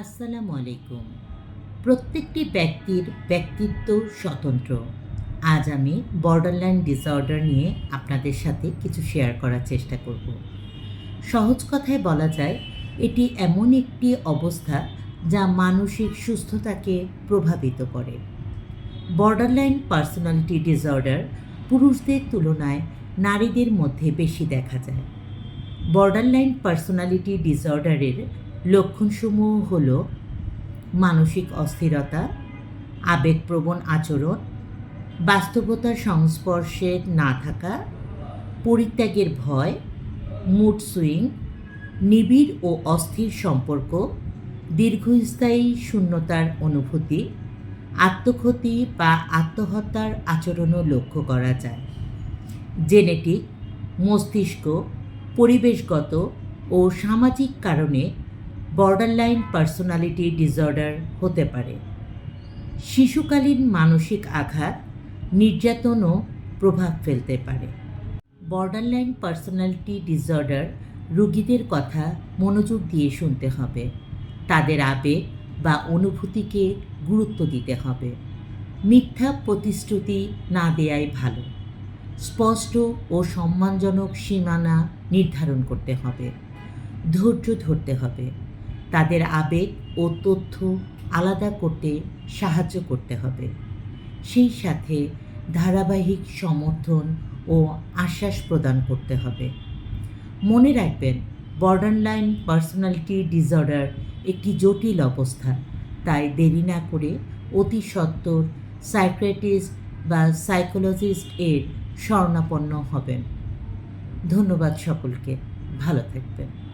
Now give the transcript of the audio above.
আসসালামু আলাইকুম। প্রত্যেকটি ব্যক্তির ব্যক্তিত্ব স্বতন্ত্র। আজ আমি বর্ডারলাইন ডিসঅর্ডার নিয়ে আপনাদের সাথে কিছু শেয়ার করার চেষ্টা করব। সহজ কথায় বলা যায়, এটি এমন একটি অবস্থা যা মানসিক সুস্থতাকে প্রভাবিত করে। বর্ডারলাইন পার্সোনালিটি ডিসঅর্ডার পুরুষদের তুলনায় নারীদের মধ্যে বেশি দেখা যায়। বর্ডারলাইন পার্সোনালিটি ডিসঅর্ডারের লক্ষণসমূহ হল মানসিক অস্থিরতা, আবেগপ্রবণ আচরণ, বাস্তবতার সংস্পর্শে না থাকা, পরিত্যাগের ভয়, মুড সুইং, নিবিড় ও অস্থির সম্পর্ক, দীর্ঘস্থায়ী শূন্যতার অনুভূতি, আত্মক্ষতি বা আত্মহত্যার আচরণও লক্ষ্য করা যায়। জেনেটিক, মস্তিষ্ক, পরিবেশগত ও সামাজিক কারণে বর্ডারলাইন পার্সোনালিটি ডিসঅর্ডার হতে পারে। শিশুকালীন মানসিক আঘাত, নির্যাতনও প্রভাব ফেলতে পারে। বর্ডারলাইন পার্সোনালিটি ডিসঅর্ডার রোগীদের কথা মনোযোগ দিয়ে শুনতে হবে। তাদের আবেগ বা অনুভূতিকে গুরুত্ব দিতে হবে। মিথ্যা প্রতিশ্রুতি না দেয়াই ভালো। স্পষ্ট ও সম্মানজনক সীমানা নির্ধারণ করতে হবে। ধৈর্য ধরতে হবে। তাদের আবেগ ও তথ্য আলাদা করতে সাহায্য করতে হবে। সেই সাথে ধারাবাহিক সমর্থন ও আশ্বাস প্রদান করতে হবে। মনে রাখবেন, বর্ডারলাইন পার্সোনালিটি ডিসঅর্ডার একটি জটিল অবস্থা, তাই দেরি না করে অতি সত্বর সাইকিয়াট্রিস্ট বা সাইকোলজিস্ট এর শরণাপন্ন হবেন। ধন্যবাদ সকলকে। ভালো থাকবেন।